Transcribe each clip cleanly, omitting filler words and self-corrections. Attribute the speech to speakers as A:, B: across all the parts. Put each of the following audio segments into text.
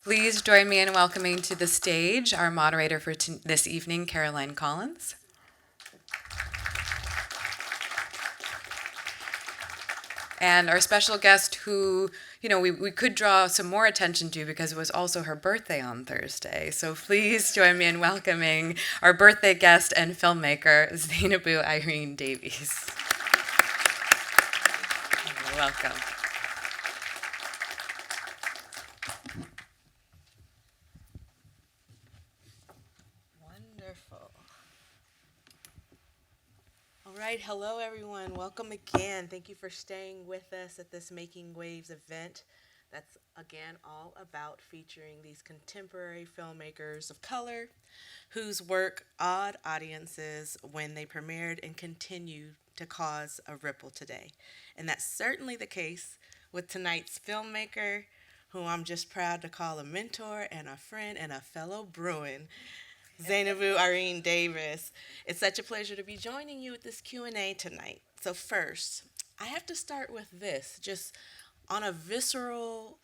A: Please join me in welcoming to the stage our moderator for this evening, Caroline Collins. And our special guest who, we could draw some more attention to because it was also her birthday on Thursday. So please join me in welcoming our birthday guest and filmmaker, Zeinabu Irene Davies. Welcome.
B: Wonderful. All right, hello everyone. Welcome again. Thank you for staying with us at this Making Waves event. That's again all about featuring these contemporary filmmakers of color whose work awed audiences when they premiered and continue to cause a ripple today. And that's certainly the case with tonight's filmmaker, who I'm just proud to call a mentor and a friend and a fellow Bruin, Zeinabu Irene Davis. It's such a pleasure to be joining you at this Q&A tonight. So first, I have to start with this, just on a visceral,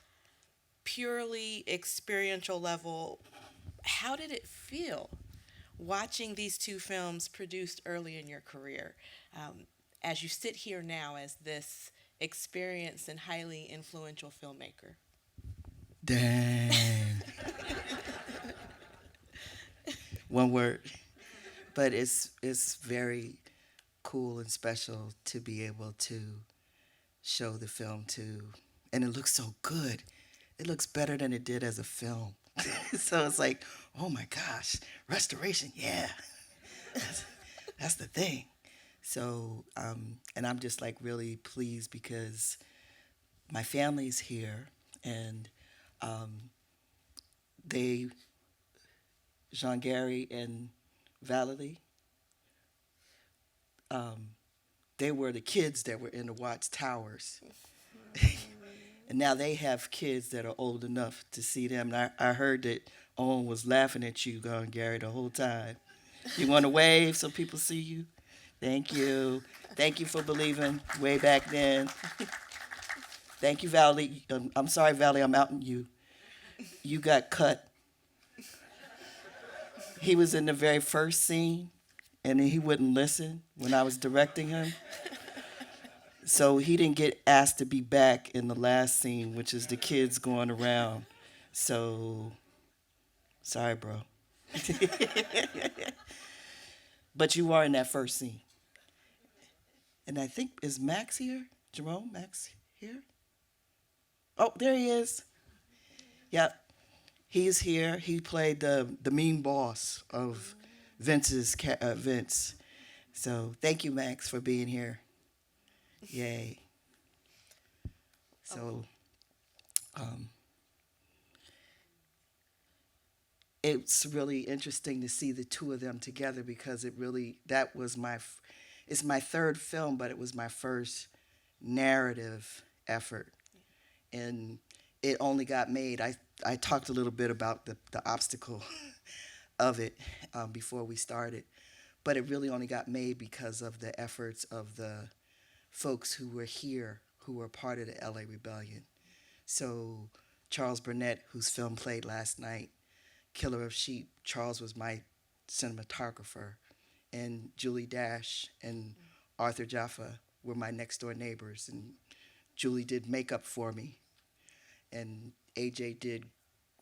B: purely experiential level, how did it feel watching these two films produced early in your career, as you sit here now as this experienced and highly influential filmmaker?
C: Dang. One word. But it's very cool and special to be able to show the film to, and it looks so good. It looks better than it did as a film. So it's like, oh my gosh, restoration, yeah. That's, that's the thing. So, and I'm just like really pleased because my family's here, and um, they, Jean Gary and Valerie, um, they were the kids that were in the Watts Towers. And now they have kids that are old enough to see them. And I heard that Owen was laughing at you, Jean Gary, the whole time. You want to wave so people see you? Thank you. Thank you for believing way back then. Thank you, Valerie. I'm sorry, Valerie, I'm outing you. You got cut. He was in the very first scene, and he wouldn't listen when I was directing him. So he didn't get asked to be back in the last scene, which is the kids going around. So, sorry, bro. But you are in that first scene. And I think, is Max here? Jerome, Max here? Oh, there he is. Yep. He's here. He played the mean boss of Vince. So thank you, Max, for being here. Yay. So um, it's really interesting to see the two of them together because it really, that was it's my third film, but it was my first narrative effort. And it only got made, I talked a little bit about the obstacle of it before we started, but it really only got made because of the efforts of the folks who were here, who were part of the LA Rebellion. So Charles Burnett, whose film played last night, Killer of Sheep, Charles was my cinematographer, and Julie Dash and Arthur Jaffa were my next door neighbors, and Julie did makeup for me, and AJ did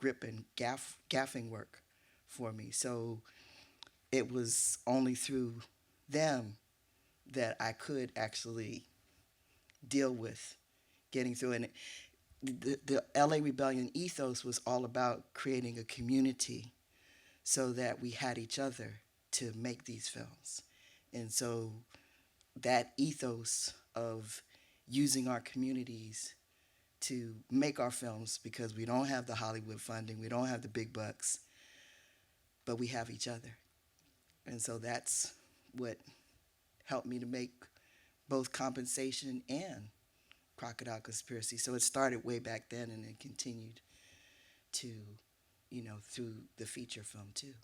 C: grip and gaffing work for me. So it was only through them that I could actually deal with getting through. And the LA Rebellion ethos was all about creating a community so that we had each other to make these films. And so that ethos of using our communities to make our films, because we don't have the Hollywood funding, we don't have the big bucks, but we have each other. And so that's what helped me to make both Compensation and Crocodile Conspiracy. So it started way back then and it continued to, through the feature film too.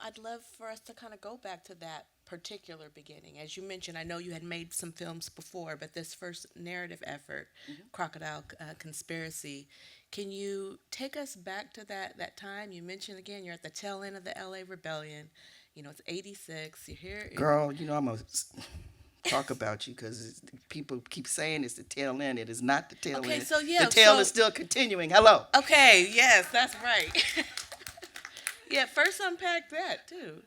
B: I'd love for us to kind of go back to that particular beginning? As you mentioned, I know you had made some films before, but this first narrative effort, Crocodile Conspiracy, can you take us back to that time? You mentioned again you're at the tail end of the LA Rebellion. You know, it's '86. You're here.
C: Girl, you know I'm gonna talk about you because people keep saying it's the tail end. It is not the tail
B: Okay,
C: end.
B: so yeah,
C: The tail
B: so
C: is still continuing. Hello.
B: okay, yes, that's right. Yeah, first unpack that too.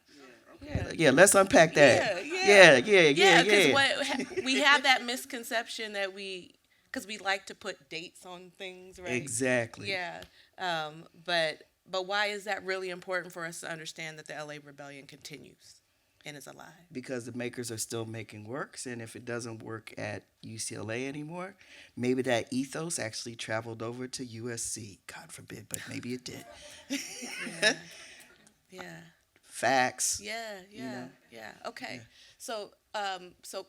B: Yeah.
C: Yeah, let's unpack that.
B: Yeah, because
C: Yeah.
B: what we have that misconception that because we like to put dates on things, right?
C: Exactly.
B: Yeah, but why is that really important for us to understand that the LA Rebellion continues and is alive?
C: Because the makers are still making works, and if it doesn't work at UCLA anymore, maybe that ethos actually traveled over to USC. God forbid, but maybe it did.
B: Yeah, yeah.
C: Facts.
B: Yeah,
C: You
B: yeah,
C: know?
B: yeah. Okay.
C: Yeah.
B: So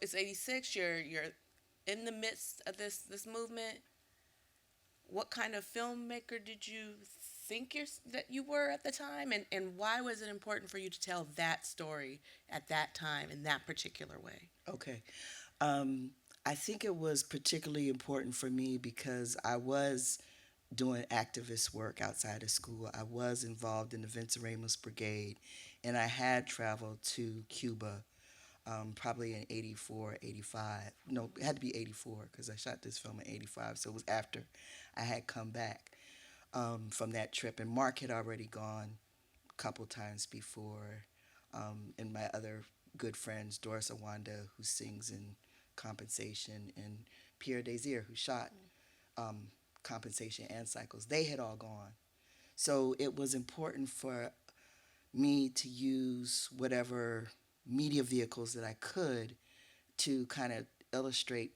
B: it's '86. You're in the midst of this movement. What kind of filmmaker did you think that you were at the time, and why was it important for you to tell that story at that time in that particular way?
C: Okay. I think it was particularly important for me because I was doing activist work outside of school. I was involved in the Venceremos Brigade, and I had traveled to Cuba probably in 84, 85. No, it had to be 84 because I shot this film in 85, so it was after I had come back from that trip. And Mark had already gone a couple times before, and my other good friends, Doris Awanda, who sings in Compensation, and Pierre Desir, who shot Compensation and Cycles, they had all gone. So it was important for me to use whatever media vehicles that I could to kind of illustrate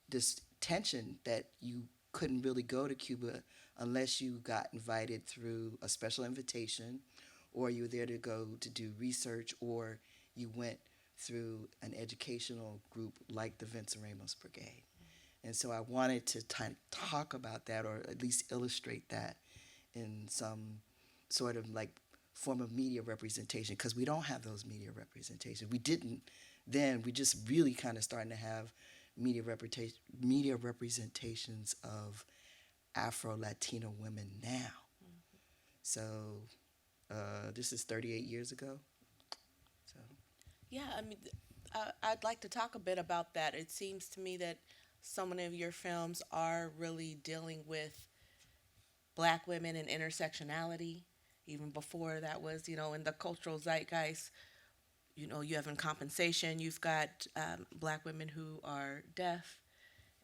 C: this tension that you couldn't really go to Cuba unless you got invited through a special invitation, or you were there to go to do research, or you went through an educational group like the Venceremos Brigade. And so I wanted to talk about that, or at least illustrate that in some sort of like form of media representation, because we don't have those media representations. We didn't then. We just really kind of starting to have media representations of Afro-Latino women now. So this is 38 years ago. So
B: Yeah, I mean, I'd like to talk a bit about that. It seems to me that so many of your films are really dealing with black women and intersectionality. Even before that was, in the cultural zeitgeist, you have in Compensation, you've got black women who are deaf.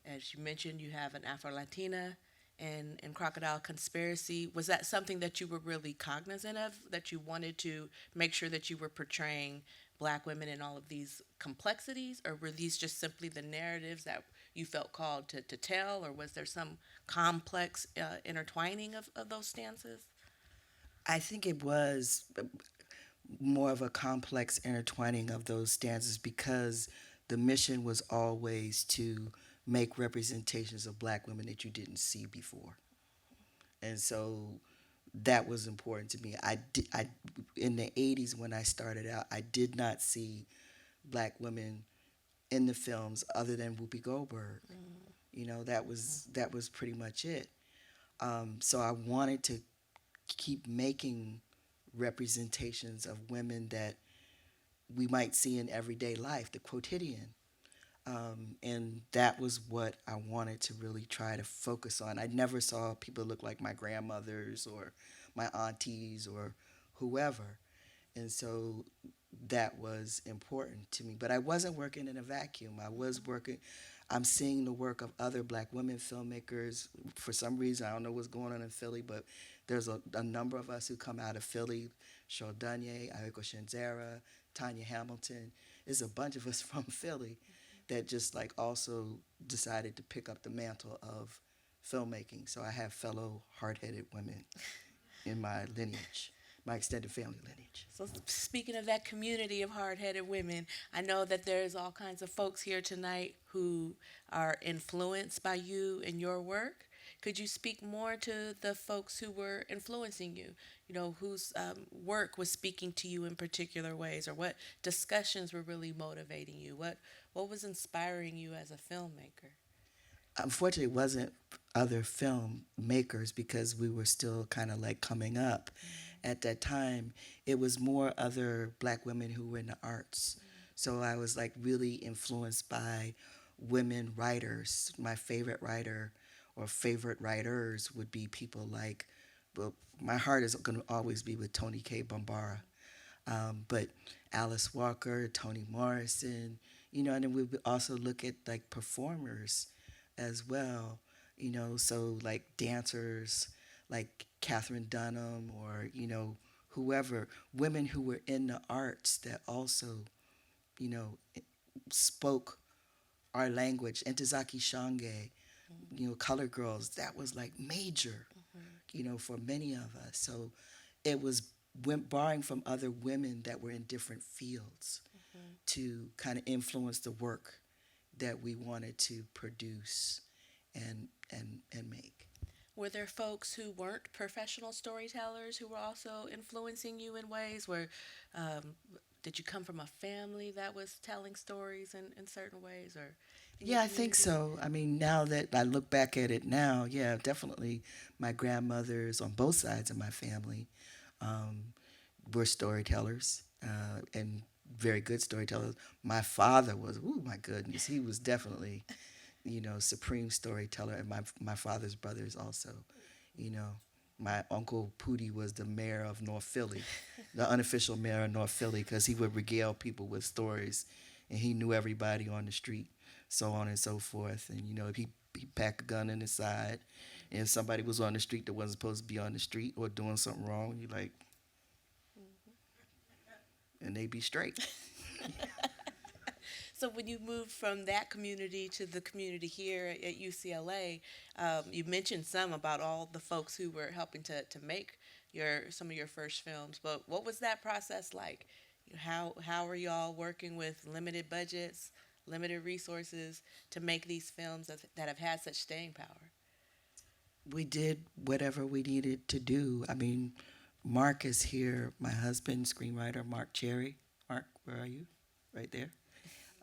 B: As you mentioned, you have an Afro-Latina in Crocodile Conspiracy. Was that something that you were really cognizant of, that you wanted to make sure that you were portraying black women in all of these complexities, or were these just simply the narratives that you felt called to tell, or was there some complex intertwining of those stances?
C: I think it was more of a complex intertwining of those stanzas because the mission was always to make representations of black women that you didn't see before. And so that was important to me. In the 80s when I started out, I did not see black women in the films other than Whoopi Goldberg. That was pretty much it. So I wanted to keep making representations of women that we might see in everyday life, the quotidian. And that was what I wanted to really try to focus on. I never saw people look like my grandmothers or my aunties or whoever. And so that was important to me. But I wasn't working in a vacuum. I'm seeing the work of other black women filmmakers. For some reason, I don't know what's going on in Philly, but there's a number of us who come out of Philly. Cheryl Dunye, Ayako Shanzera, Tanya Hamilton. There's a bunch of us from Philly that just like also decided to pick up the mantle of filmmaking. So I have fellow hard-headed women in my lineage, my extended family lineage.
B: So speaking of that community of hard-headed women, I know that there's all kinds of folks here tonight who are influenced by you and your work. Could you speak more to the folks who were influencing you? You know, whose work was speaking to you in particular ways, or what discussions were really motivating you? What was inspiring you as a filmmaker?
C: Unfortunately, it wasn't other filmmakers because we were still kind of like coming up at that time. It was more other black women who were in the arts. So I was like really influenced by women writers. My favorite writer or favorite writers would be people like, well, my heart is going to always be with Toni K. Bambara. But Alice Walker, Toni Morrison, and then we would also look at like performers as well, so like dancers like Catherine Dunham or, whoever, women who were in the arts that also, you know, spoke our language. Entezaki Shange, Color Girls, that was like major, for many of us. So it was borrowing from other women that were in different fields to kind of influence the work that we wanted to produce and make.
B: Were there folks who weren't professional storytellers who were also influencing you in ways where um, did you come from a family that was telling stories in certain ways or in your
C: Yeah, I think
B: community?
C: so. I mean, now that I look back at it now, yeah, definitely my grandmothers on both sides of my family um, were storytellers and very good storytellers. My father was, oh my goodness, he was definitely, supreme storyteller, and my father's brothers also, you know. My uncle Pootie was the mayor of North Philly, the unofficial mayor of North Philly, because he would regale people with stories, and he knew everybody on the street, so on and so forth. And if he packed a gun in his side, and if somebody was on the street that wasn't supposed to be on the street or doing something wrong, you like, and they be straight.
B: So when you moved from that community to the community here at UCLA, you mentioned some about all the folks who were helping to make some of your first films. But what was that process like? How are y'all working with limited budgets, limited resources to make these films that have had such staying power?
C: We did whatever we needed to do. I mean, Mark is here, my husband, screenwriter Mark Cherry. Mark, where are you? Right there.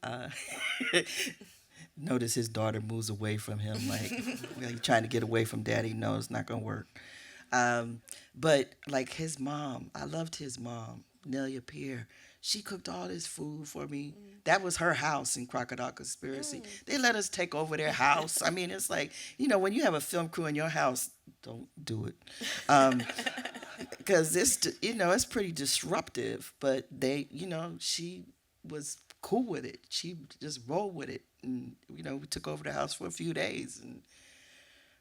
C: Uh, Notice his daughter moves away from him, like, well, he's trying to get away from daddy. No, it's not gonna work. But like his mom, I loved his mom, Nelia Pierre. She cooked all this food for me. That was her house in Crocodile Conspiracy. They let us take over their house. I mean, it's like, when you have a film crew in your house, don't do it. Because it's pretty disruptive. But she was cool with it. She just rolled with it, and we took over the house for a few days, and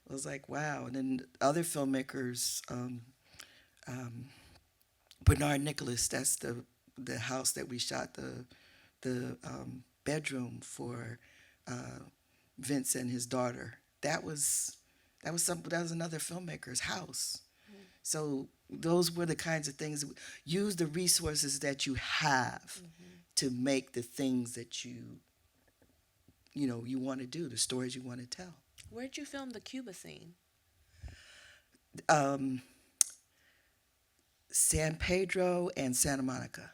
C: I was like, wow. And then other filmmakers, um, Bernard Nicholas. That's the house that we shot the bedroom for uh, Vince and his daughter. That was another filmmaker's house. So those were the kinds of things. Use the resources that you have to make the things that you want to do, the stories you want to tell.
B: Where'd you film the Cuba scene?
C: Um, San Pedro and Santa Monica.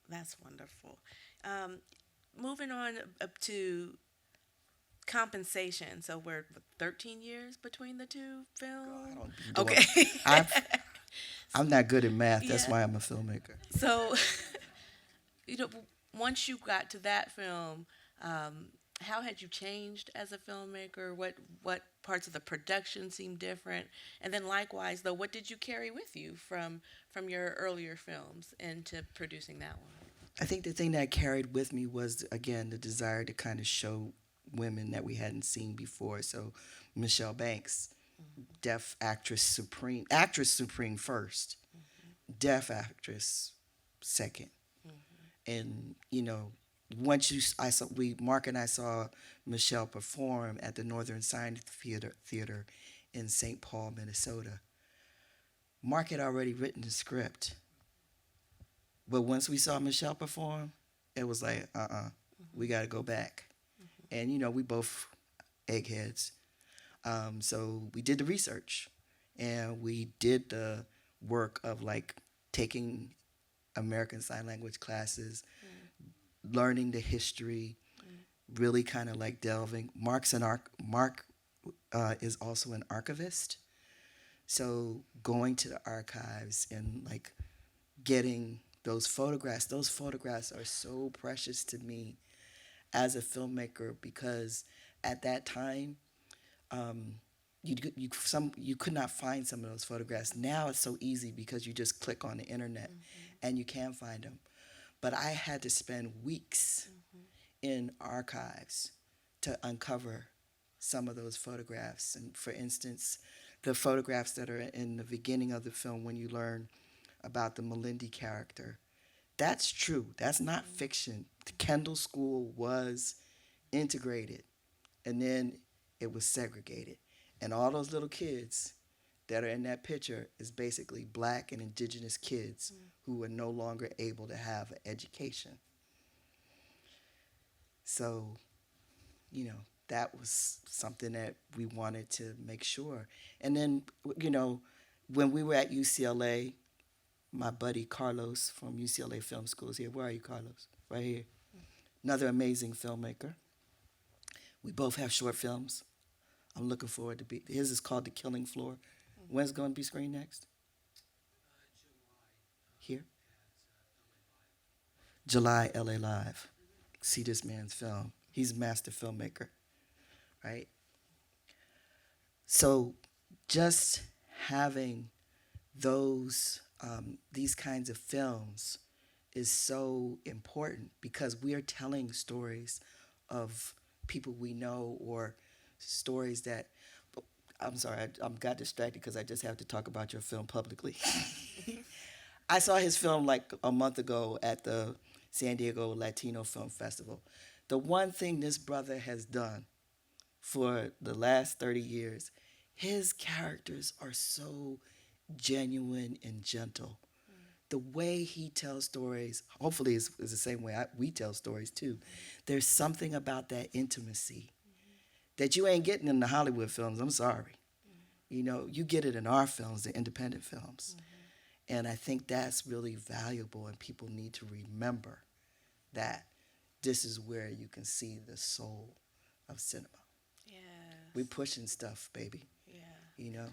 B: That's wonderful. Um, Moving on up to compensation. So we're 13 years between the two films. Okay.
C: I'm not good at math. That's
B: Yeah.
C: why I'm a filmmaker.
B: So, you know, once you got to that film, how had you changed as a filmmaker? What parts of the production seemed different? And then likewise, though, what did you carry with you from your earlier films into producing that one?
C: I think the thing that I carried with me was, again, the desire to kind of show women that we hadn't seen before. So Michelle Banks, deaf actress supreme first, deaf actress second. And once Mark and I saw Michelle perform at the Northern Sign Theater in St. Paul, Minnesota. Mark had already written the script, but once we saw Michelle perform, it was like, we got to go back. And we both eggheads. So we did the research, and we did the work of like taking American Sign Language classes, learning the history, really kind of like delving. Mark is also an archivist, so going to the archives and like getting those photographs. Those photographs are so precious to me as a filmmaker because at that time, you could not find some of those photographs. Now it's so easy because you just click on the internet and you can find them. But I had to spend weeks in archives to uncover some of those photographs. And for instance, the photographs that are in the beginning of the film when you learn about the Melindy character, that's true. That's not fiction. The Kendall School was integrated, and then it was segregated. And all those little kids that are in that picture is basically black and indigenous kids who are no longer able to have an education. So, that was something that we wanted to make sure. And then, when we were at UCLA, my buddy Carlos from UCLA Film School is here. Where are you, Carlos? Right here. Another amazing filmmaker. We both have short films. I'm looking forward to be. His is called The Killing Floor. When's it going to be screened next? Here? July, LA Live. See this man's film. He's a master filmmaker, right? So just having these kinds of films is so important because we are telling stories of people we know or stories that. I'm sorry, I got distracted because I just have to talk about your film publicly. I saw his film like a month ago at the San Diego Latino Film Festival. The one thing this brother has done for the last 30 years, his characters are so genuine and gentle. The way he tells stories, hopefully is the same way we tell stories too. There's something about that intimacy that you ain't getting in the Hollywood films. I'm sorry. You get it in our films, the independent films. And I think that's really valuable, and people need to remember that this is where you can see the soul of cinema.
B: Yes.
C: We're pushing stuff, baby.
B: Yeah.
C: Yeah.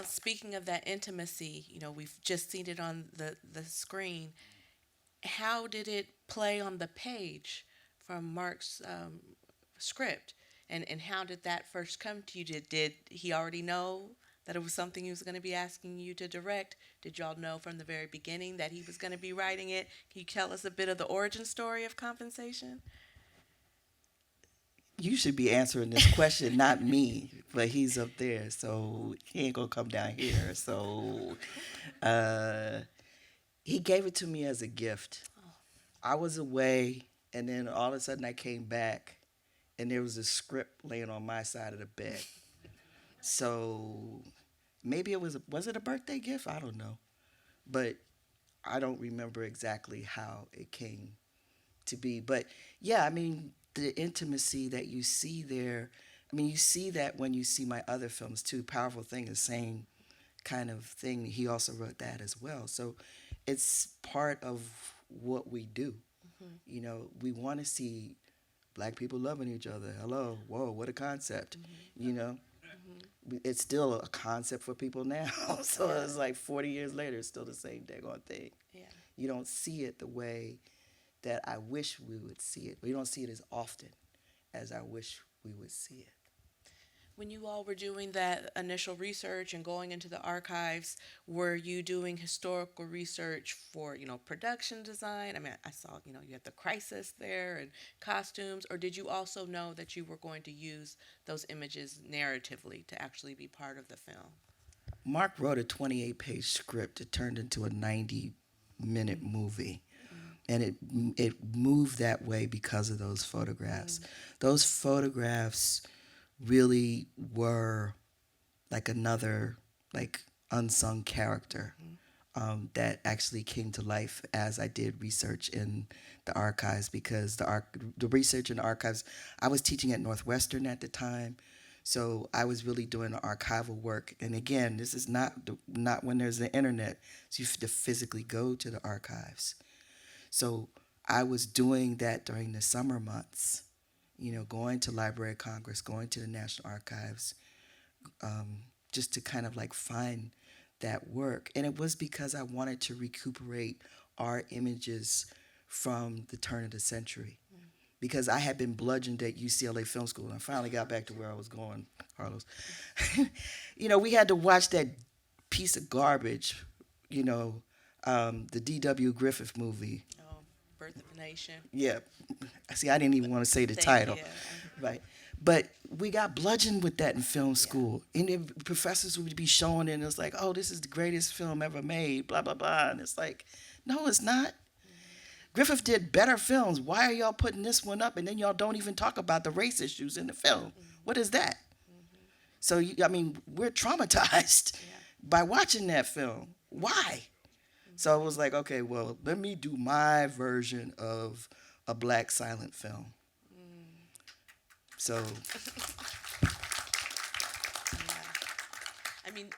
B: Speaking of that intimacy, we've just seen it on the screen. How did it play on the page from Mark's script? And how did that first come to you? Did he already know that it was something he was going to be asking you to direct? Did y'all know from the very beginning that he was going to be writing it? Can you tell us a bit of the origin story of Compensation?
C: You should be answering this question, not me, but he's up there, so he ain't gonna come down here. So he gave it to me as a gift. I was away, and then all of a sudden I came back, and there was a script laying on my side of the bed. So maybe was it a birthday gift? I don't know, but I don't remember exactly how it came to be. But yeah, I mean, the intimacy that you see there, I mean, you see that when you see my other films too. Powerful Thing, the same kind of thing. He also wrote that as well. So it's part of what we do. We want to see black people loving each other. Hello, whoa, what a concept. It's still a concept for people now. So it's like 40 years later, it's still the same daggone thing.
B: Yeah.
C: You don't see it the way that I wish we would see it. We don't see it as often as I wish we would see it.
B: When you all were doing that initial research and going into the archives, were you doing historical research for, production design? I mean, I saw, you had the crisis there and costumes, or did you also know that you were going to use those images narratively to actually be part of the film?
C: Mark wrote a 28-page script. It turned into a 90-minute movie. And it moved that way because of those photographs. Those photographs really were like another unsung character that actually came to life as I did research in the archives, because the research in the archives, I was teaching at Northwestern at the time, so I was really doing the archival work. And again, this is not when there's the internet, so you have to physically go to the archives. So I was doing that during the summer months, going to Library of Congress, going to the National Archives, just to kind of like find that work. And it was because I wanted to recuperate our images from the turn of the century. Because I had been bludgeoned at UCLA Film School, and I finally got back to where I was going, Carlos. We had to watch that piece of garbage, the D.W. Griffith movie.
B: Oh, Birth of a Nation.
C: Yeah. See, I didn't even want to say the title. Right. But we got bludgeoned with that in film school. And the professors would be showing it, and it was like, oh, this is the greatest film ever made, blah, blah, blah. And it's like, no, it's not. Griffith did better films. Why are y'all putting this one up, and then y'all don't even talk about the race issues in the film? What is that? So, we're traumatized by watching that film. Why? So I was like, okay, well, let me do my version of a black silent film. So,
B: I mean,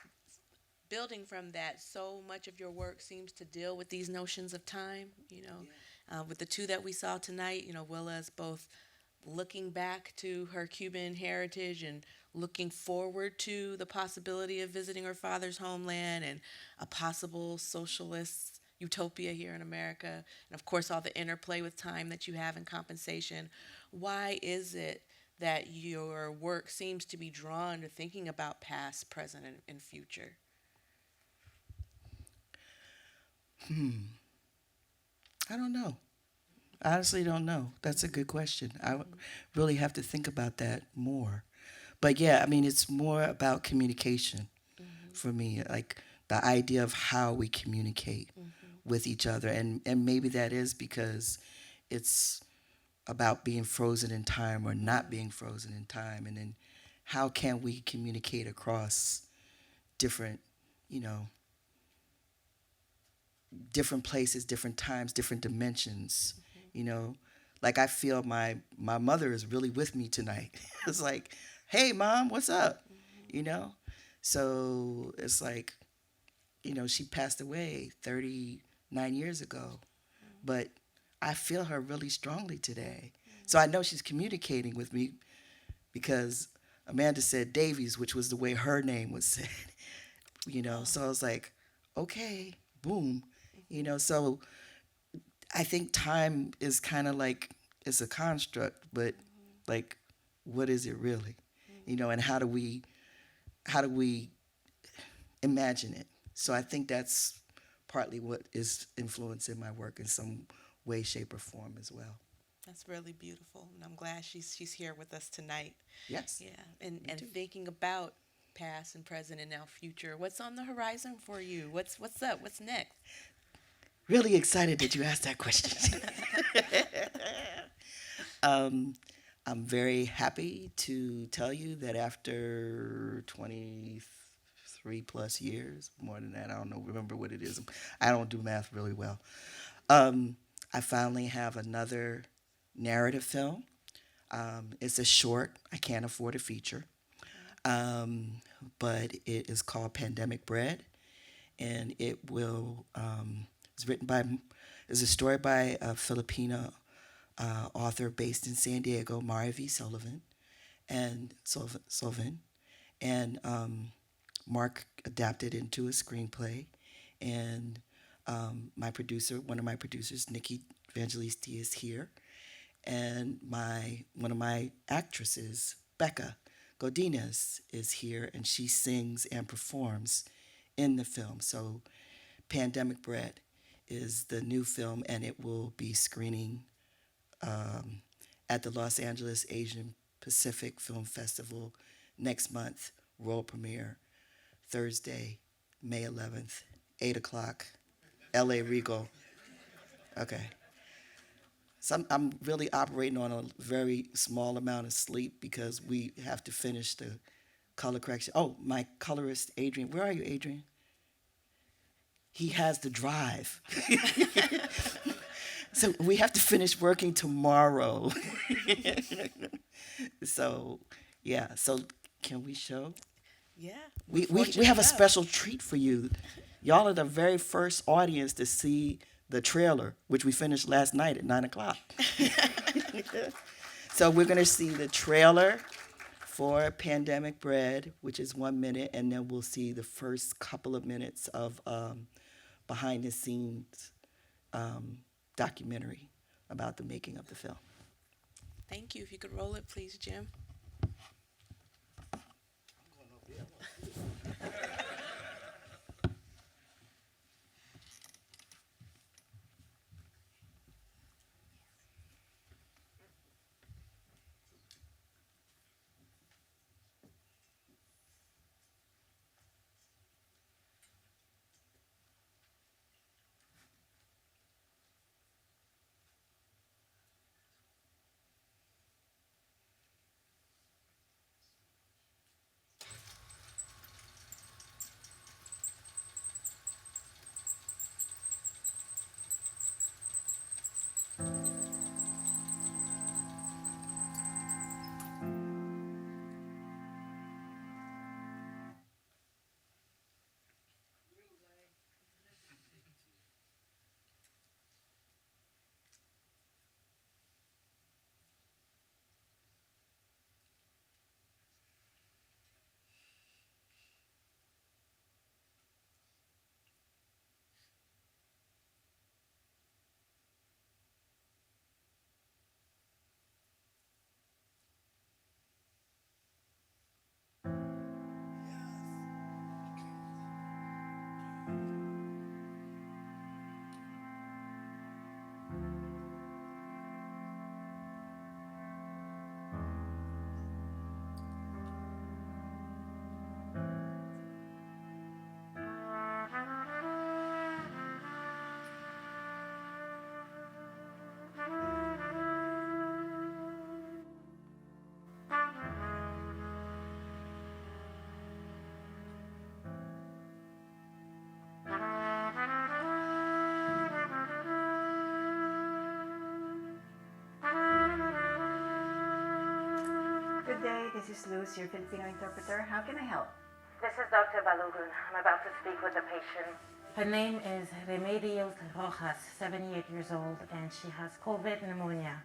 B: building from that, so much of your work seems to deal with these notions of time, with the two that we saw tonight, Willa's both looking back to her Cuban heritage and looking forward to the possibility of visiting her father's homeland and a possible socialist utopia here in America. And of course, all the interplay with time that you have in compensation. Why is it that your work seems to be drawn to thinking about past, present, and future?
C: I don't know. I honestly don't know. That's a good question. I would really have to think about that more. But yeah, it's more about communication for me, like the idea of how we communicate with each other. And maybe that is because it's about being frozen in time or not being frozen in time. And then how can we communicate across different, different places, different times, different dimensions, Like I feel my mother is really with me tonight. It's like, hey, Mom, what's up? So it's like, she passed away 39 years ago, but I feel her really strongly today. So I know she's communicating with me because Amanda said Davies, which was the way her name was said, So I was like, okay, boom, So I think time is kind of like, it's a construct, but like, what is it really? And how do we imagine it? So I think that's partly what is influencing my work in some way, shape, or form as well.
B: That's really beautiful, and I'm glad she's here with us tonight.
C: Yes.
B: Yeah, and thinking about past and present and now future. What's on the horizon for you? What's up? What's next?
C: Really excited that you asked that question. I'm very happy to tell you that after 23 plus years, more than that, I don't know, remember what it is. I don't do math really well. I finally have another narrative film. It's a short. I can't afford a feature. But it is called Pandemic Bread, and it will, it's a story by a Filipino author based in San Diego, Mari V. Sullivan, and Mark adapted into a screenplay, and one of my producers, Nikki Evangelisti, is here, and one of my actresses, Becca Godinez, is here, and she sings and performs in the film. So, Pandemic Bread is the new film, and it will be screening at the Los Angeles Asian Pacific Film Festival next month, world premiere, Thursday, May 11th, 8 o'clock, LA Regal. Okay. So I'm really operating on a very small amount of sleep because we have to finish the color correction. Oh, my colorist, Adrian. Where are you, Adrian? he has the drive. So we have to finish working tomorrow. So, yeah. So can we show?
B: Yeah.
C: We have a special treat for you. Y'all are the very first audience to see the trailer, which we finished last night at 9:00. So we're going to see the trailer for Pandemic Bread, which is 1 minute, and then we'll see the first couple of minutes of behind the scenes documentary about the making of the film.
B: Thank you. If you could roll it, please, Jim.
D: Good day, this is Luz, your Filipino interpreter. How can I help?
E: This is Dr. Balogun. I'm about to speak with a patient.
D: Her name is Remedios Rojas, 78 years old, and she has COVID pneumonia.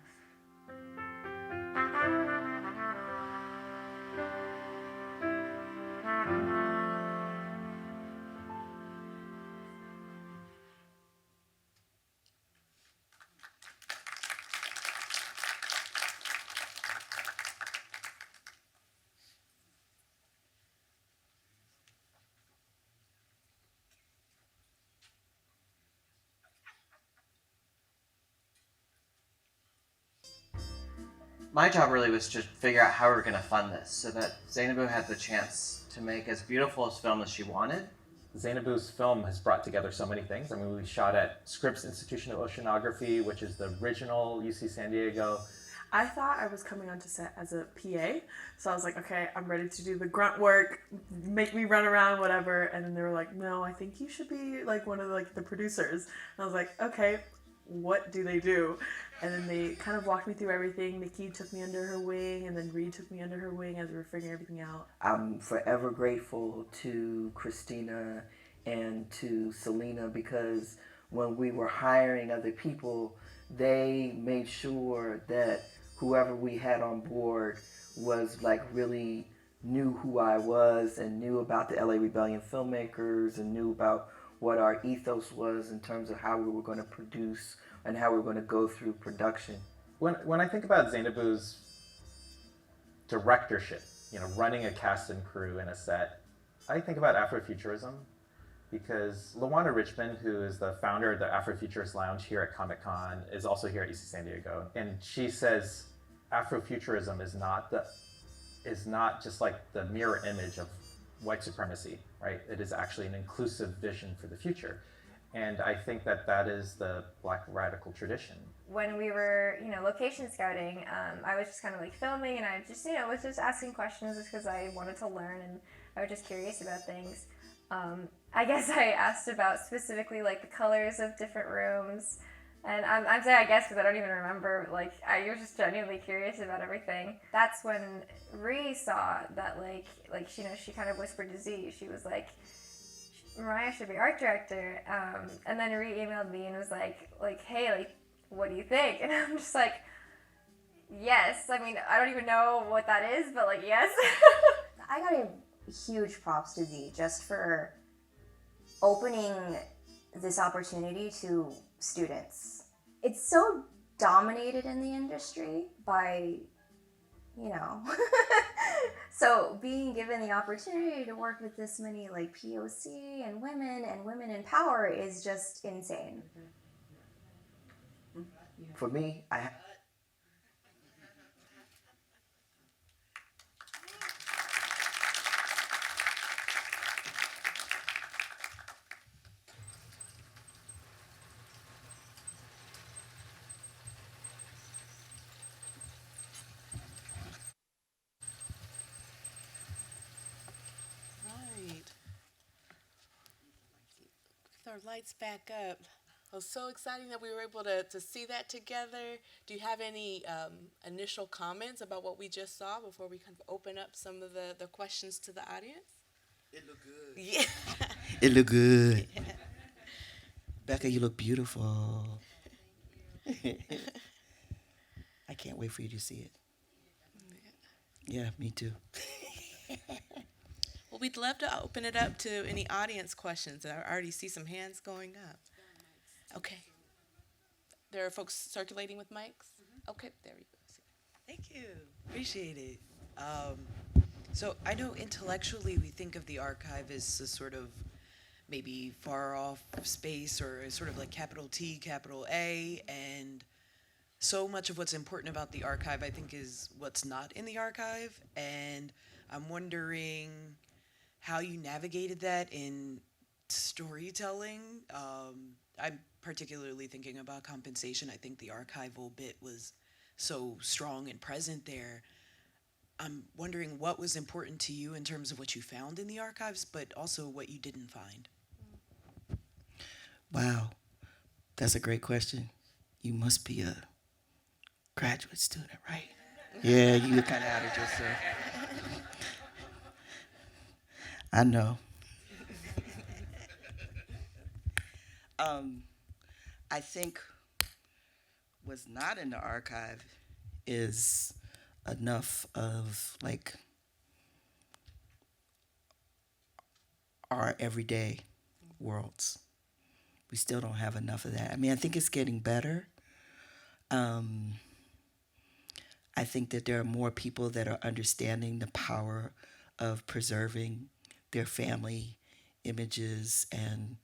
F: My job really was to figure out how we were going to fund this so that Zeinabu had the chance to make as beautiful a film as she wanted.
G: Zeinabu's film has brought together so many things. I mean, we shot at Scripps Institution of Oceanography, which is the original UC San Diego.
H: I thought I was coming onto set as a PA, so I was like, okay, I'm ready to do the grunt work, make me run around, whatever. And then they were like, no, I think you should be like one of the producers. And I was like, okay, what do they do? And then they kind of walked me through everything. Nikki took me under her wing, and then Reed took me under her wing as we were figuring everything out.
I: I'm forever grateful to Christina and to Selena because when we were hiring other people, they made sure that whoever we had on board was like really knew who I was and knew about the LA Rebellion filmmakers and knew about what our ethos was in terms of how we were going to produce and how we were going to go through production.
G: When I think about Zeinabu's directorship, you know, running a cast and crew in a set, I think about Afrofuturism because Lawana Richmond, who is the founder of the Afrofuturist Lounge here at Comic-Con, is also here at UC San Diego. And she says Afrofuturism is not just like the mirror image of white supremacy, right? It is actually an inclusive vision for the future. And I think that that is the Black radical tradition.
J: When we were, location scouting, I was just kind of like filming, and I just, was just asking questions just because I wanted to learn and I was just curious about things. I guess I asked about specifically like the colors of different rooms. And I'm saying I guess because I don't even remember. Like, I was just genuinely curious about everything. That's when Ree saw that, like she kind of whispered to Z. She was like, Mariah should be art director. And then Ree emailed me and was like, hey, like, what do you think? And I'm just like, yes. I mean, I don't even know what that is, but like, yes.
K: I gotta give huge props to Z just for opening this opportunity to students. It's so dominated in the industry by, so being given the opportunity to work with this many like POC and women in power is just insane.
I: For me,
B: With our lights back up. It was so exciting that we were able to see that together. Do you have any initial comments about what we just saw before we kind of open up some of the questions to the audience?
C: It looked good.
B: Yeah.
C: It looked good. Yeah. Becca, you look beautiful. I can't wait for you to see it. Yeah, me too.
B: Well, we'd love to open it up to any audience questions. I already see some hands going up. Okay. There are folks circulating with mics? Okay, there we go.
L: Thank you. Appreciate it. So I know intellectually we think of the archive as a sort of maybe far off space or sort of like capital T, capital A, and so much of what's important about the archive I think is what's not in the archive, and I'm wondering how you navigated that in storytelling. I'm particularly thinking about compensation. I think the archival bit was so strong and present there. I'm wondering what was important to you in terms of what you found in the archives, but also what you didn't find.
C: Wow, that's a great question. You must be a graduate student, right? Yeah, you were kind of out of yourself. I know. I think what's not in the archive is enough of like our everyday worlds. We still don't have enough of that. I mean, I think it's getting better. I think that there are more people that are understanding the power of preserving their family images and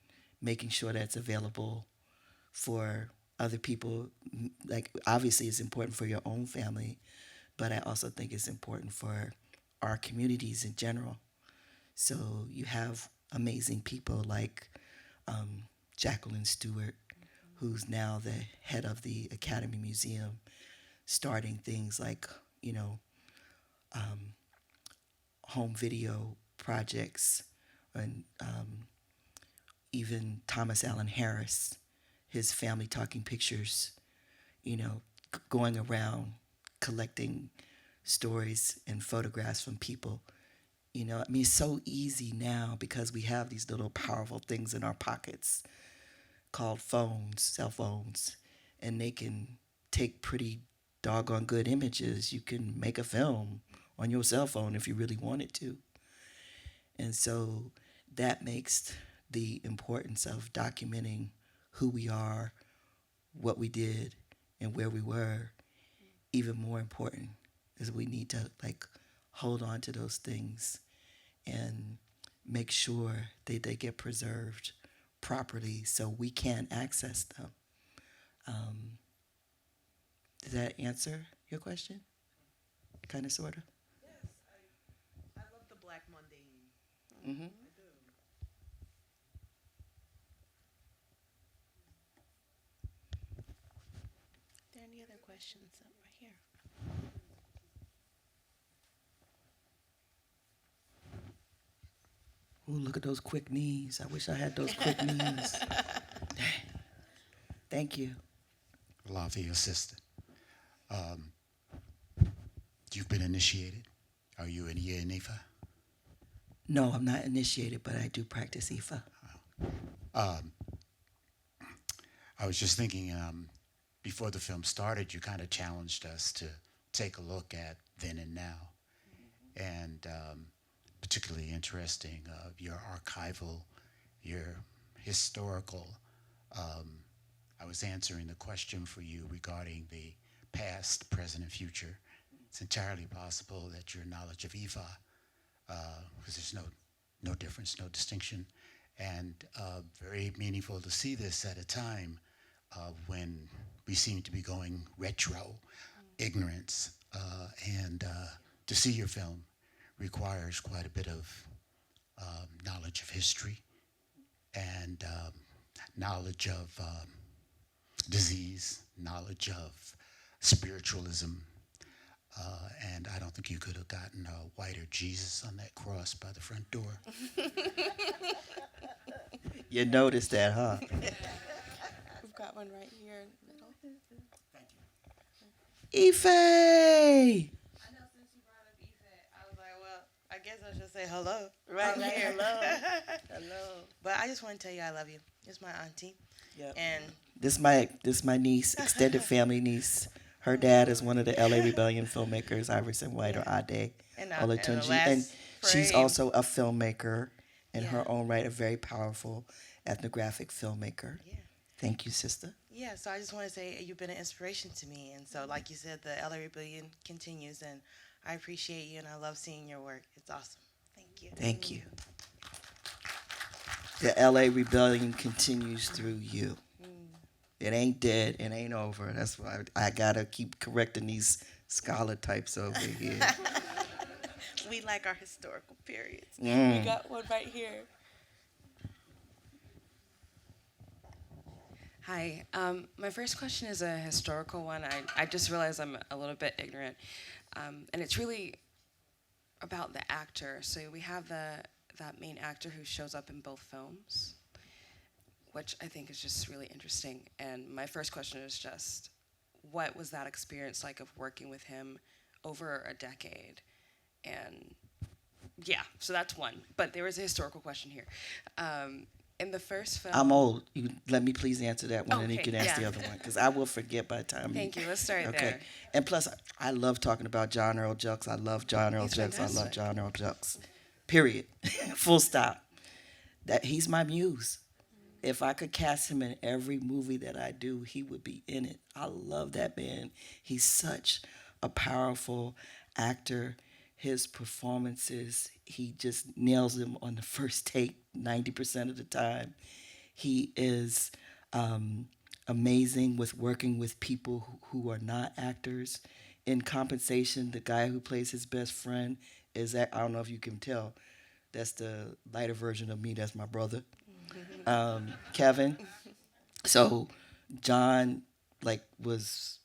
C: making sure that's available for other people. Like, obviously it's important for your own family, but I also think it's important for our communities in general. So you have amazing people like Jacqueline Stewart, who's now the head of the Academy Museum, starting things like, home video projects, and even Thomas Allen Harris, his family talking pictures, going around collecting stories and photographs from people. It's so easy now because we have these little powerful things in our pockets called phones, cell phones, and they can take pretty doggone good images. You can make a film on your cell phone if you really wanted to. And so that makes the importance of documenting who we are, what we did, and where we were even more important, is we need to hold on to those things and make sure that they get preserved properly so we can access them. Does that answer your question? Kind of, sort of?
B: Yes, I love the Black mundane.
C: Mm-hmm.
B: I do. Are there any other questions up right here?
C: Ooh, look at those quick knees. I wish I had those quick knees. Thank you.
M: Love your sister. You've been initiated. Are you in here in IFA?
C: No, I'm not initiated, but I do practice IFA.
M: I was just thinking, before the film started, you kind of challenged us to take a look at then and now. And particularly interesting, your archival, your historical. I was answering the question for you regarding the past, present, and future. It's entirely possible that your knowledge of IFA, because there's no difference, no distinction, and very meaningful to see this at a time when we seem to be going retro, ignorance, and to see your film requires quite a bit of knowledge of history and knowledge of disease, knowledge of spiritualism, and I don't think you could have gotten a whiter Jesus on that cross by the front door.
C: You noticed that, huh?
B: We've got one right here in the middle.
C: Ife! Hey!
B: I know since you brought up Ife, I was like, well, I guess I should say hello
C: Right
B: here.
C: hello. Hello.
B: But I just want to tell you I love you. It's my auntie.
C: Yep.
B: And
C: This my niece, extended family niece. Her dad is one of the LA Rebellion filmmakers, Iverson White or Ade
B: And
C: Olatunji.
B: last
C: And she's
B: frame.
C: also a filmmaker in her own right, a very powerful ethnographic filmmaker.
B: Yeah.
C: Thank you, sister.
B: Yeah, so I just want to say you've been an inspiration to me. And so, like you said, the LA Rebellion continues, and I appreciate you, and I love seeing your work. It's awesome. Thank you.
C: Thank you. The LA Rebellion continues through you. It ain't dead. It ain't over. That's why I gotta keep correcting these scholar types over here.
B: We like our historical periods.
C: Mm.
B: We got one right here.
N: Hi. My first question is a historical one. I just realized I'm a little bit ignorant. And it's really about the actor. So we have that main actor who shows up in both films, which I think is just really interesting. And my first question is just, what was that experience like of working with him over a decade? And yeah, so that's one. But there was a historical question here. In the first film...
C: I'm old. You let me please answer that one, and you
N: Okay,
C: can ask
N: yeah.
C: the other one, because I will forget by the time.
N: Thank you. Let's start there.
C: And plus, I love talking about John Earl Jux. I love John Earl
N: He's
C: Jux. I love
N: fantastic.
C: John Earl Jux. Period. Full stop. That he's my muse. If I could cast him in every movie that I do, he would be in it. I love that man. He's such a powerful actor. His performances, he just nails them on the first take 90% of the time. He is amazing with working with people who are not actors. In Compensation, the guy who plays his best friend is, I don't know if you can tell, that's the lighter version of me, that's my brother. Kevin. So John was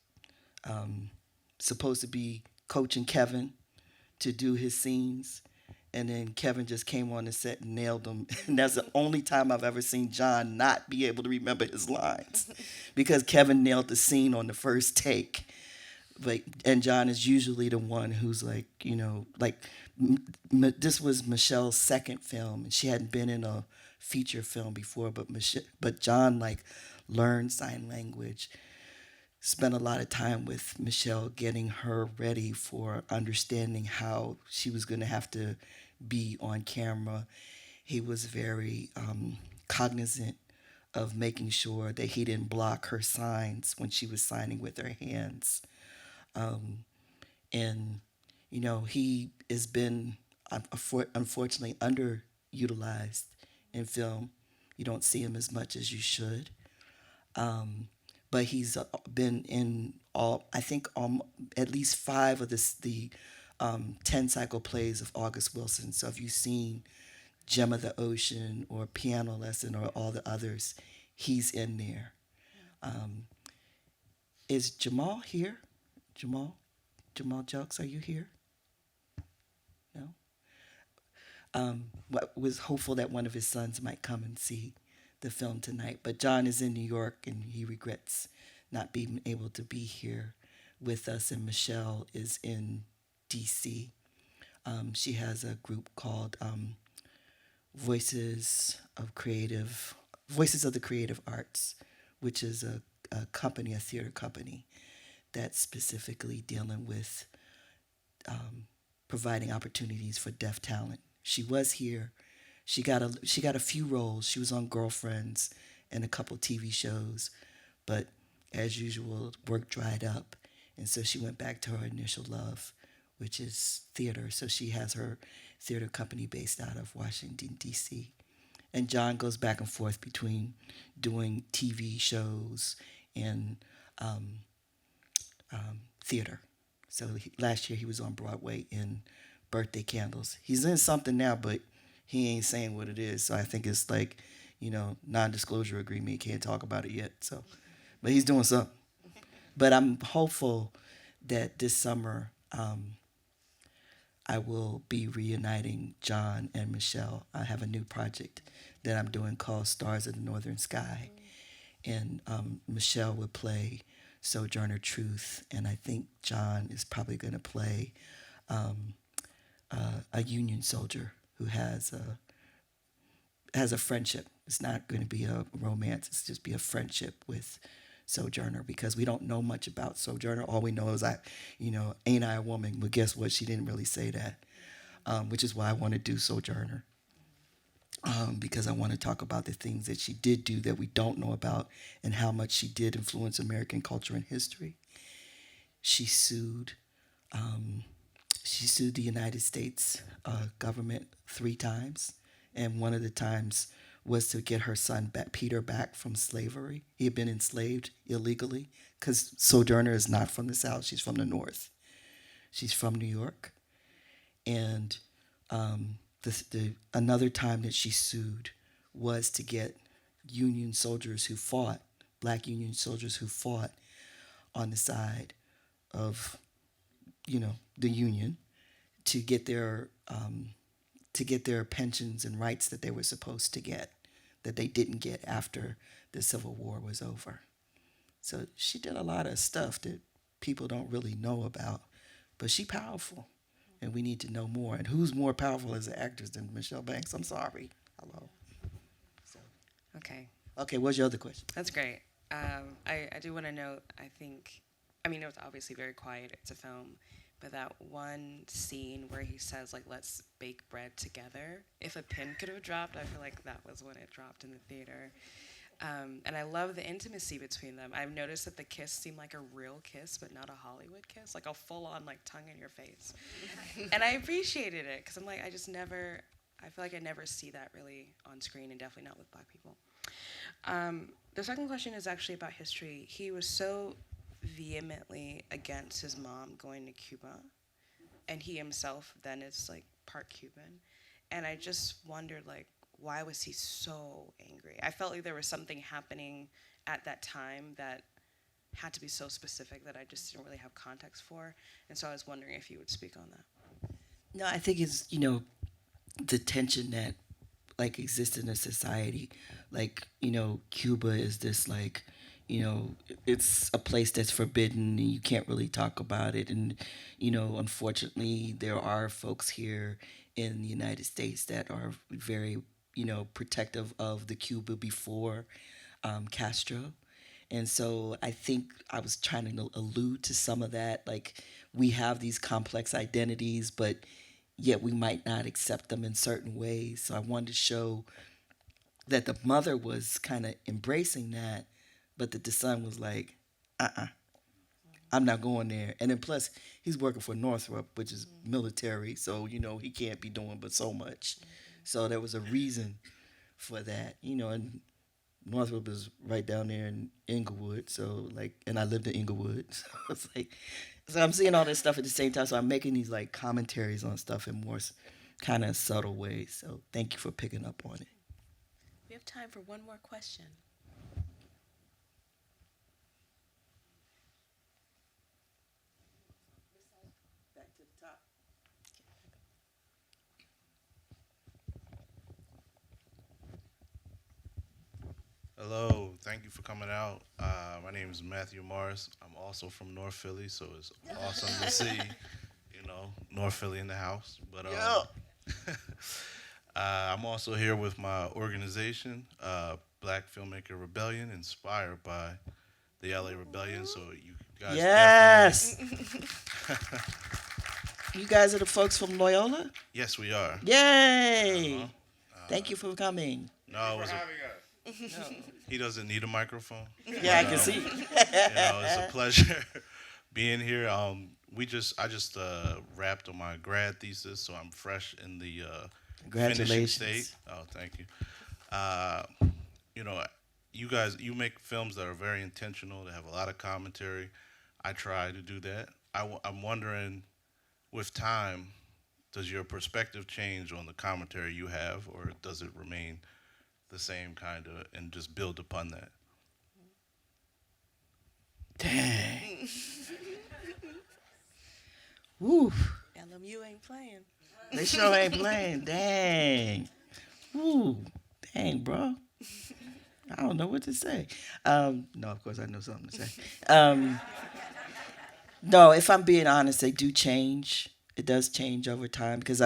C: supposed to be coaching Kevin to do his scenes, and then Kevin just came on the set and nailed them. And that's the only time I've ever seen John not be able to remember his lines, because Kevin nailed the scene on the first take. And John is usually the one who's this was Michelle's second film, and she hadn't been in a feature film before, but John learned sign language, spent a lot of time with Michelle getting her ready for understanding how she was going to have to be on camera. He was very cognizant of making sure that he didn't block her signs when she was signing with her hands. And he has been unfortunately underutilized in film. You don't see him as much as you should. But he's been in at least 5 of the 10 cycle plays of August Wilson. So if you've seen Gem of the Ocean or Piano Lesson or all the others, he's in there. Is Jamal here? Jamal Jux, are you here? No? was hopeful that one of his sons might come and see the film tonight. But John is in New York, and he regrets not being able to be here with us, and Michelle is in DC. She has a group called Voices of the Creative Arts, which is a company, a theater company, that's specifically dealing with providing opportunities for deaf talent. She was here. She got a few roles. She was on Girlfriends and a couple TV shows, but as usual, work dried up, and so she went back to her initial love, which is theater. So she has her theater company based out of Washington, D.C. And John goes back and forth between doing TV shows and theater. So last year he was on Broadway in Birthday Candles. He's in something now, but he ain't saying what it is. So I think it's like, non-disclosure agreement. He can't talk about it yet. So, but he's doing something. But I'm hopeful that this summer I will be reuniting John and Michelle. I have a new project that I'm doing called Stars of the Northern Sky. And Michelle would play Sojourner Truth, and I think John is probably going to play a Union soldier who has a friendship. It's not going to be a romance. It's just be a friendship with Sojourner, because we don't know much about Sojourner. All we know is ain't I a woman? But guess what? She didn't really say that, which is why I want to do Sojourner. Because I want to talk about the things that she did do that we don't know about, and how much she did influence American culture and history. She sued the United States government 3 times, and one of the times was to get her son Peter back from slavery. He had been enslaved illegally, because Sojourner is not from the South. She's from the North. She's from New York. And another time that she sued was to get Union soldiers who fought, black Union soldiers who fought on the side of, the Union, to get their pensions and rights that they were supposed to get, that they didn't get after the Civil War was over. So she did a lot of stuff that people don't really know about, but she's powerful. And we need to know more. And who's more powerful as an actress than Michelle Banks? I'm sorry. Hello. So. Okay, what's your other question?
N: That's great. I do want to note, it was obviously very quiet. It's a film. But that one scene where he says, let's bake bread together, if a pin could have dropped, I feel like that was when it dropped in the theater. And I love the intimacy between them. I've noticed that the kiss seemed like a real kiss, but not a Hollywood kiss, like a full-on tongue in your face. And I appreciated it, because I feel like I never see that really on screen, and definitely not with Black people. The second question is actually about history. He was so vehemently against his mom going to Cuba, and he himself then is part Cuban. And I just wondered, why was he so angry? I felt like there was something happening at that time that had to be so specific that I just didn't really have context for. And so I was wondering if you would speak on that.
C: No, I think it's, the tension that exists in a society. Cuba is this it's a place that's forbidden, and you can't really talk about it. And, unfortunately, there are folks here in the United States that are very, protective of the Cuba before Castro. And so I think I was trying to allude to some of that. We have these complex identities, but yet we might not accept them in certain ways. So I wanted to show that the mother was kind of embracing that, but that the son was like, I'm not going there. And then plus, he's working for Northrop, which is military, so, he can't be doing but so much. So there was a reason for that, and Northrop is right down there in Inglewood, so, and I lived in Inglewood, so it's so I'm seeing all this stuff at the same time, so I'm making these, commentaries on stuff in more kind of subtle ways, so thank you for picking up on it.
B: We have time for one more question.
C: Back to the top.
O: Hello, thank you for coming out. My name is Matthew Morris. I'm also from North Philly, so it's awesome to see, North Philly in the house. But I'm also here with my organization, Black Filmmaker Rebellion, inspired by the LA Rebellion. So you guys
C: Yes.
O: definitely.
C: You guys are the folks from Loyola?
O: Yes, we are.
C: Yay! Thank you for coming.
O: No, it was he doesn't need a microphone.
C: Yeah, I can see.
O: It's a pleasure being here. I just wrapped on my grad thesis, so I'm fresh in the finishing
C: Congratulations.
O: state. Oh, thank you. You guys, you make films that are very intentional. They have a lot of commentary. I try to do that. I'm wondering, with time, does your perspective change on the commentary you have, or does it remain the same kind of, and just build upon that?
C: Dang. Woo.
B: LMU ain't playing.
C: They sure ain't playing. Dang. Woo. Dang, bro. I don't know what to say. No, of course I know something to say. No, if I'm being honest, they do change. It does change over time because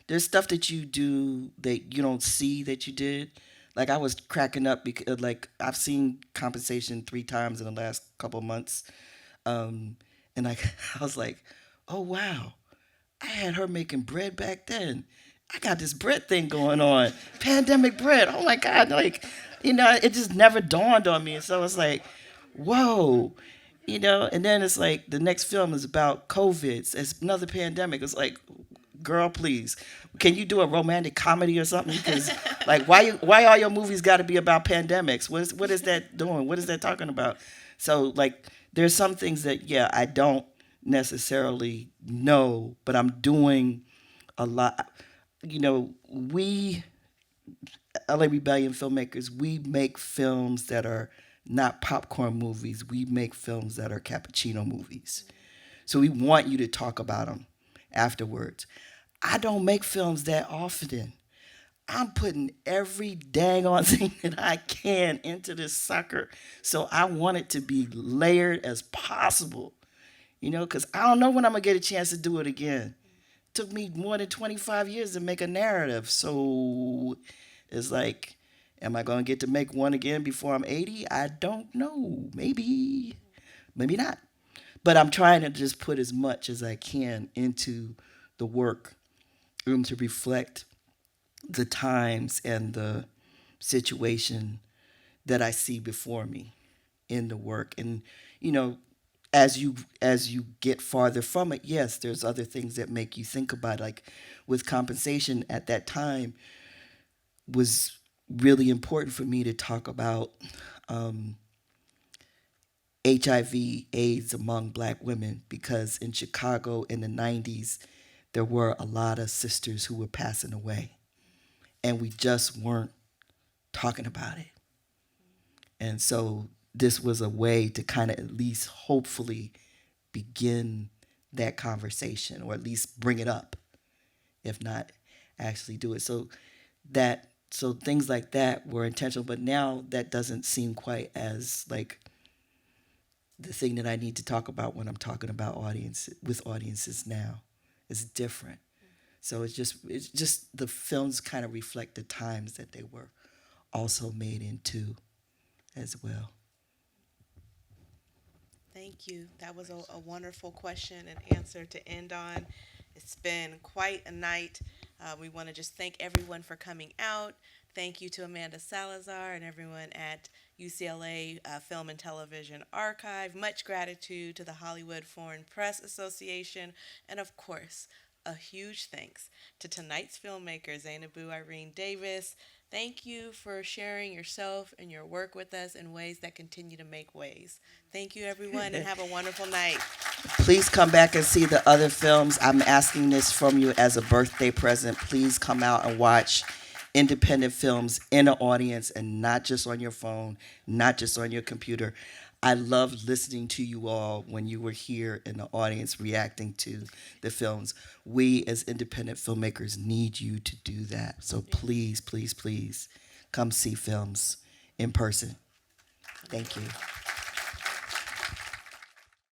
C: there's stuff that you do that you don't see that you did. Like I was cracking up because I've seen Compensation 3 times in the last couple of months, and I was like, oh wow, I had her making bread back then. I got this bread thing going on, pandemic bread. Oh my God, it just never dawned on me. And so it's like, whoa. And then it's like the next film is about COVID. It's another pandemic. It's like, girl, please, can you do a romantic comedy or something? Because why all your movies got to be about pandemics? What is that doing? What is that talking about? So there's some things that I don't necessarily know, but I'm doing a lot. We LA Rebellion filmmakers, we make films that are not popcorn movies. We make films that are cappuccino movies. So we want you to talk about them afterwards. I don't make films that often. I'm putting every dang on thing that I can into this sucker. So I want it to be layered as possible, because I don't know when I'm going to get a chance to do it again. It took me more than 25 years to make a narrative. So it's like, am I going to get to make one again before I'm 80? I don't know. Maybe. Maybe not. But I'm trying to just put as much as I can into the work to reflect the times and the situation that I see before me in the work. And, as you get farther from it, yes, there's other things that make you think about it. Like with Compensation at that time was really important for me to talk about HIV, AIDS among Black women, because in Chicago in the 90s, there were a lot of sisters who were passing away, and we just weren't talking about it. And so this was a way to kind of at least hopefully begin that conversation, or at least bring it up, if not actually do it. So things like that were intentional, but now that doesn't seem quite as like the thing that I need to talk about when I'm talking about audiences now. It's different. So it's just the films kind of reflect the times that they were also made into as well.
B: Thank you. That was a wonderful question and answer to end on. It's been quite a night. We want to just thank everyone for coming out. Thank you to Amanda Salazar and everyone at UCLA Film and Television Archive. Much gratitude to the Hollywood Foreign Press Association. And of course, a huge thanks to tonight's filmmaker, Zeinabu Irene Davis. Thank you for sharing yourself and your work with us in ways that continue to make waves. Thank you, everyone, and have a wonderful night.
C: Please come back and see the other films. I'm asking this from you as a birthday present. Please come out and watch independent films in an audience and not just on your phone, not just on your computer. I loved listening to you all when you were here in the audience reacting to the films. We as independent filmmakers need you to do that. So please, please, please come see films in person. Thank you.